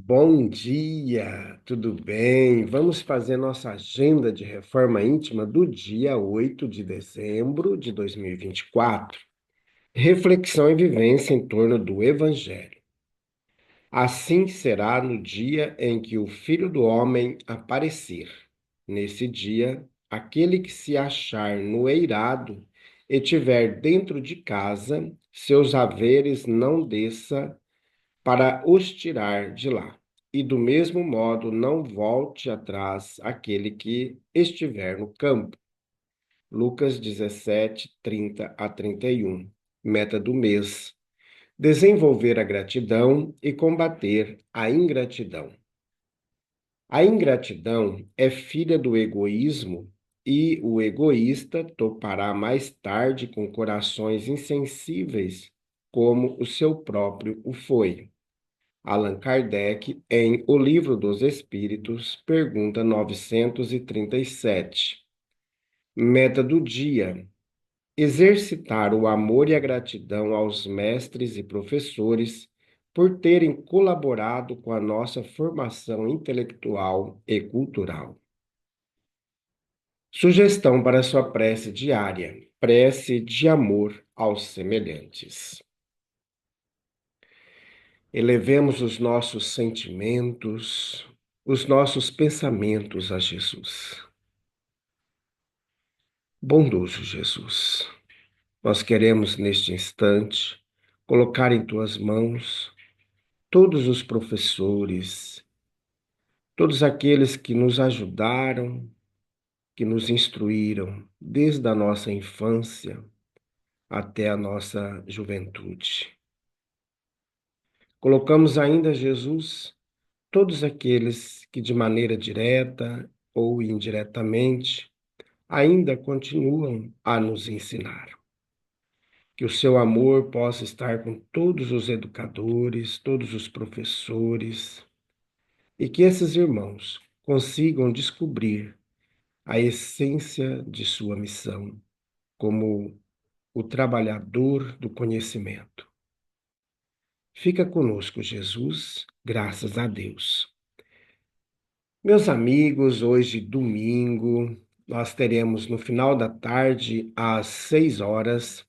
Bom dia, tudo bem? Vamos fazer nossa agenda de reforma íntima do dia 8 de dezembro de 2024. Reflexão e vivência em torno do Evangelho. Assim será no dia em que o Filho do Homem aparecer. Nesse dia, aquele que se achar no eirado e tiver dentro de casa, seus haveres não desça para os tirar de lá. E do mesmo modo não volte atrás aquele que estiver no campo. Lucas 17, 30 a 31. Meta do mês: desenvolver a gratidão e combater a ingratidão. A ingratidão é filha do egoísmo e o egoísta topará mais tarde com corações insensíveis, como o seu próprio o foi. Allan Kardec, em O Livro dos Espíritos, pergunta 937. Meta do dia: exercitar o amor e a gratidão aos mestres e professores por terem colaborado com a nossa formação intelectual e cultural. Sugestão para sua prece diária: prece de amor aos semelhantes. Elevemos os nossos sentimentos, os nossos pensamentos a Jesus. Bondoso Jesus, nós queremos neste instante colocar em tuas mãos todos os professores, todos aqueles que nos ajudaram, que nos instruíram desde a nossa infância até a nossa juventude. Colocamos ainda, Jesus, todos aqueles que de maneira direta ou indiretamente ainda continuam a nos ensinar. Que o seu amor possa estar com todos os educadores, todos os professores, e que esses irmãos consigam descobrir a essência de sua missão como o trabalhador do conhecimento. Fica conosco, Jesus, graças a Deus. Meus amigos, hoje, domingo, nós teremos no final da tarde, às 6 horas,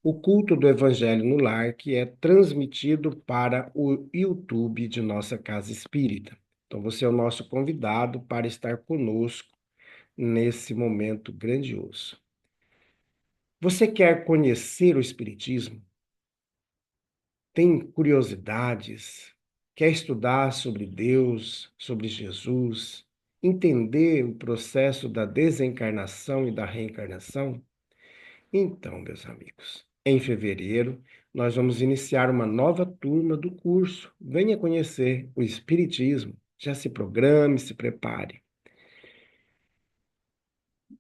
o culto do Evangelho no Lar, que é transmitido para o YouTube de nossa Casa Espírita. Então, você é o nosso convidado para estar conosco nesse momento grandioso. Você quer conhecer o Espiritismo? Tem curiosidades? Quer estudar sobre Deus, sobre Jesus, entender o processo da desencarnação e da reencarnação? Então, meus amigos, em fevereiro, nós vamos iniciar uma nova turma do curso. Venha conhecer o Espiritismo. Já se programe, se prepare.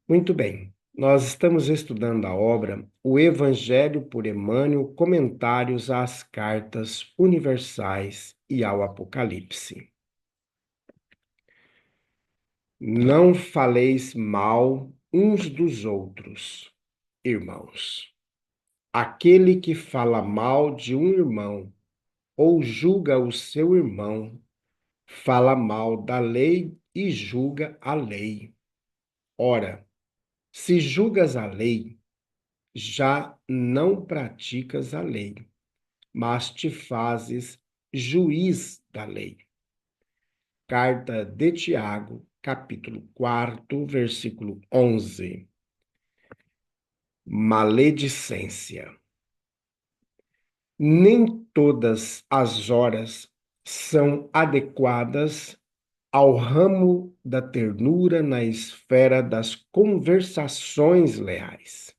Muito bem. Nós estamos estudando a obra O Evangelho por Emmanuel, Comentários às Cartas Universais e ao Apocalipse. Não faleis mal uns dos outros, irmãos. Aquele que fala mal de um irmão ou julga o seu irmão, fala mal da lei e julga a lei. Ora, se julgas a lei, já não praticas a lei, mas te fazes juiz da lei. Carta de Tiago, capítulo 4, versículo 11. Maledicência. Nem todas as horas são adequadas ao ramo da ternura na esfera das conversações leais.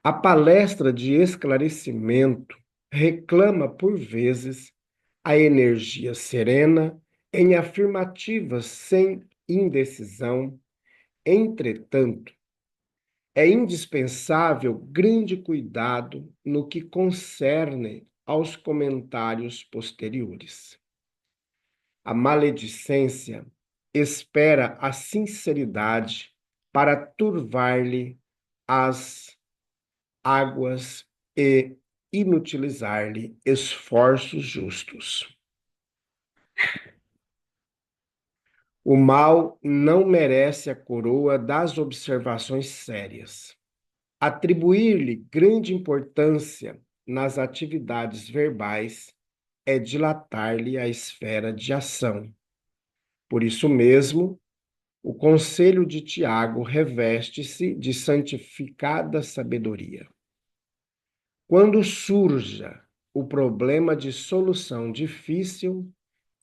A palestra de esclarecimento reclama, por vezes, a energia serena em afirmativas sem indecisão. Entretanto, é indispensável grande cuidado no que concerne aos comentários posteriores. A maledicência espera a sinceridade para turvar-lhe as águas e inutilizar-lhe esforços justos. O mal não merece a coroa das observações sérias. Atribuir-lhe grande importância nas atividades verbais é dilatar-lhe a esfera de ação. Por isso mesmo, o conselho de Tiago reveste-se de santificada sabedoria. Quando surja o problema de solução difícil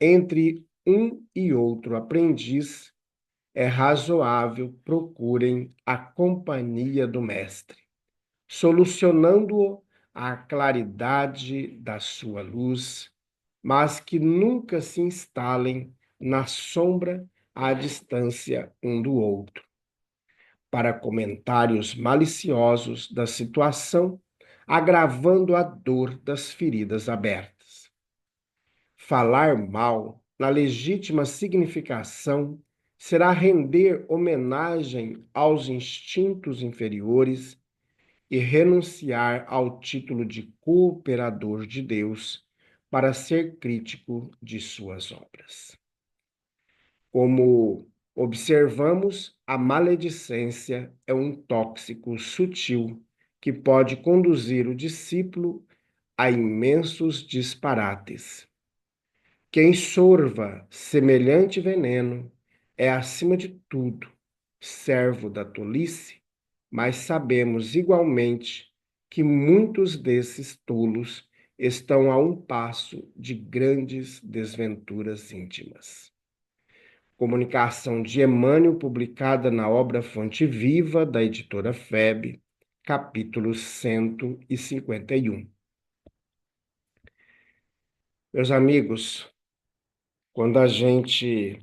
entre um e outro aprendiz, é razoável procurem a companhia do mestre, solucionando-o à claridade da sua luz, mas que nunca se instalem na sombra à distância um do outro, para comentários maliciosos da situação, agravando a dor das feridas abertas. Falar mal, na legítima significação, será render homenagem aos instintos inferiores e renunciar ao título de cooperador de Deus para ser crítico de suas obras. Como observamos, a maledicência é um tóxico sutil que pode conduzir o discípulo a imensos disparates. Quem sorva semelhante veneno é, acima de tudo, servo da tolice, mas sabemos igualmente que muitos desses tolos estão a um passo de grandes desventuras íntimas. Comunicação de Emmanuel, publicada na obra Fonte Viva, da editora FEB, capítulo 151. Meus amigos, quando a gente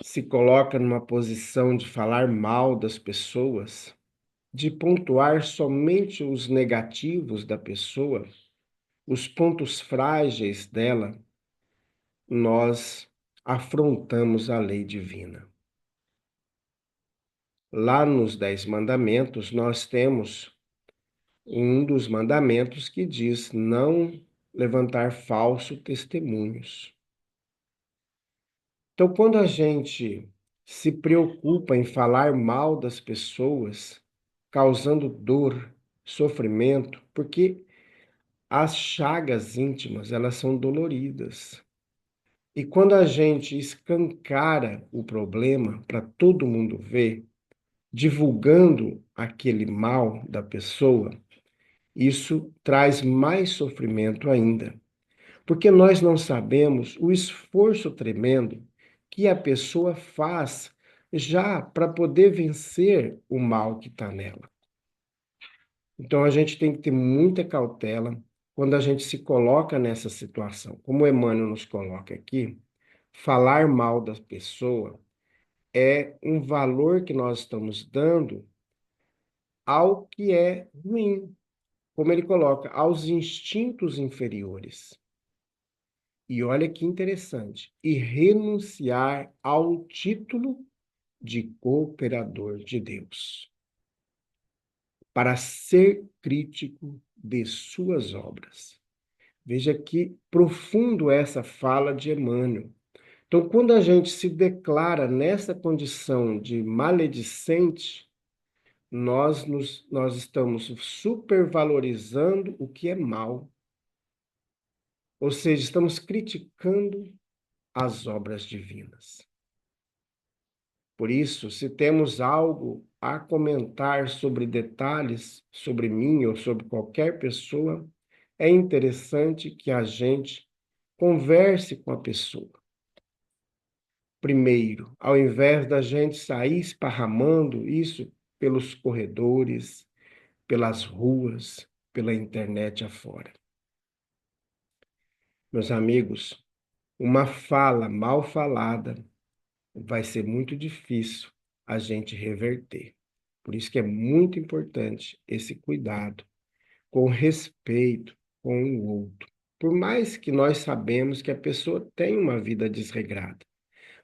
se coloca numa posição de falar mal das pessoas, de pontuar somente os negativos da pessoa, os pontos frágeis dela, nós afrontamos a lei divina. Lá nos 10 mandamentos, nós temos um dos mandamentos que diz não levantar falso testemunhos. Então, quando a gente se preocupa em falar mal das pessoas, causando dor, sofrimento, porque as chagas íntimas, elas são doloridas. E quando a gente escancara o problema para todo mundo ver, divulgando aquele mal da pessoa, isso traz mais sofrimento ainda, porque nós não sabemos o esforço tremendo que a pessoa faz já para poder vencer o mal que está nela. Então a gente tem que ter muita cautela quando a gente se coloca nessa situação. Como o Emmanuel nos coloca aqui, falar mal da pessoa é um valor que nós estamos dando ao que é ruim, como ele coloca, aos instintos inferiores. E olha que interessante, e renunciar ao título de cooperador de Deus, para ser crítico de suas obras. Veja que profundo essa fala de Emmanuel. Então, quando a gente se declara nessa condição de maledicente, nós estamos supervalorizando o que é mal. Ou seja, estamos criticando as obras divinas. Por isso, se temos algo a comentar sobre detalhes sobre mim ou sobre qualquer pessoa, é interessante que a gente converse com a pessoa. Primeiro, ao invés da gente sair esparramando isso pelos corredores, pelas ruas, pela internet afora. Meus amigos, uma fala mal falada vai ser muito difícil a gente reverter. Por isso que é muito importante esse cuidado com respeito com o outro. Por mais que nós sabemos que a pessoa tem uma vida desregrada,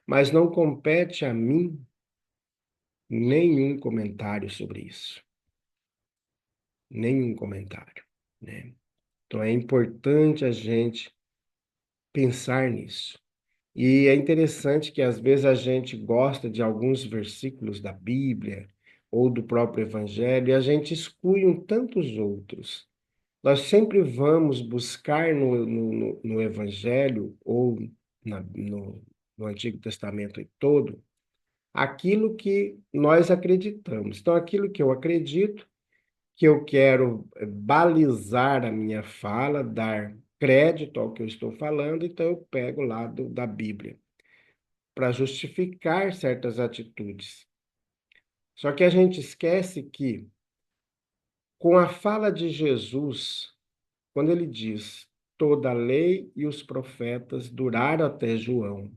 mas não compete a mim nenhum comentário sobre isso. Nenhum comentário, né? Então é importante a gente pensar nisso. E é interessante que às vezes a gente gosta de alguns versículos da Bíblia ou do próprio Evangelho e a gente exclui um tantos outros. Nós sempre vamos buscar no Evangelho ou no Antigo Testamento todo aquilo que nós acreditamos. Então, aquilo que eu acredito, que eu quero balizar a minha fala, dar crédito ao que eu estou falando, então eu pego lá da Bíblia para justificar certas atitudes. Só que a gente esquece que, com a fala de Jesus, quando ele diz: toda a lei e os profetas duraram até João,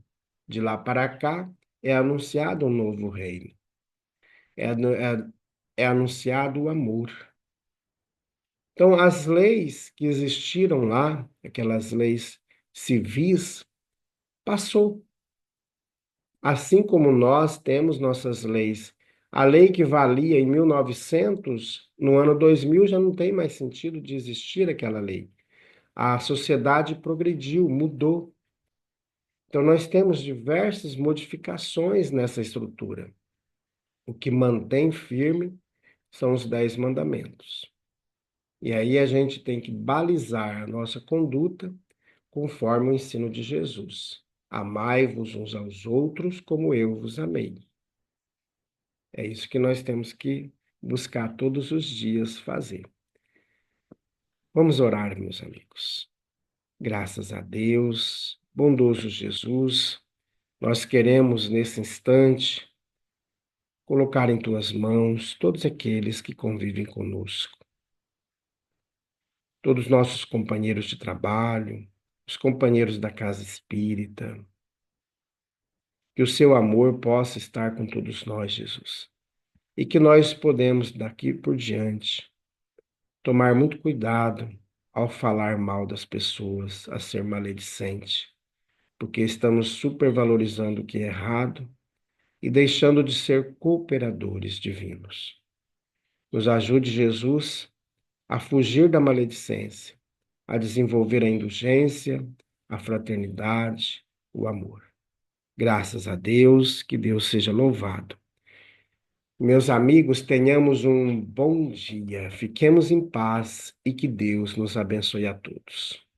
de lá para cá é anunciado um novo reino, é anunciado o amor. Então, as leis que existiram lá, aquelas leis civis, passou. Assim como nós temos nossas leis. A lei que valia em 1900, no ano 2000 já não tem mais sentido de existir aquela lei. A sociedade progrediu, mudou. Então, nós temos diversas modificações nessa estrutura. O que mantém firme são os 10 mandamentos. E aí a gente tem que balizar a nossa conduta conforme o ensino de Jesus. Amai-vos uns aos outros como eu vos amei. É isso que nós temos que buscar todos os dias fazer. Vamos orar, meus amigos. Graças a Deus, bondoso Jesus, nós queremos nesse instante colocar em tuas mãos todos aqueles que convivem conosco, todos os nossos companheiros de trabalho, os companheiros da casa espírita, que o seu amor possa estar com todos nós, Jesus, e que nós podemos daqui por diante tomar muito cuidado ao falar mal das pessoas, a ser maledicente, porque estamos supervalorizando o que é errado e deixando de ser cooperadores divinos. Nos ajude, Jesus, a fugir da maledicência, a desenvolver a indulgência, a fraternidade, o amor. Graças a Deus, que Deus seja louvado. Meus amigos, tenhamos um bom dia, fiquemos em paz e que Deus nos abençoe a todos.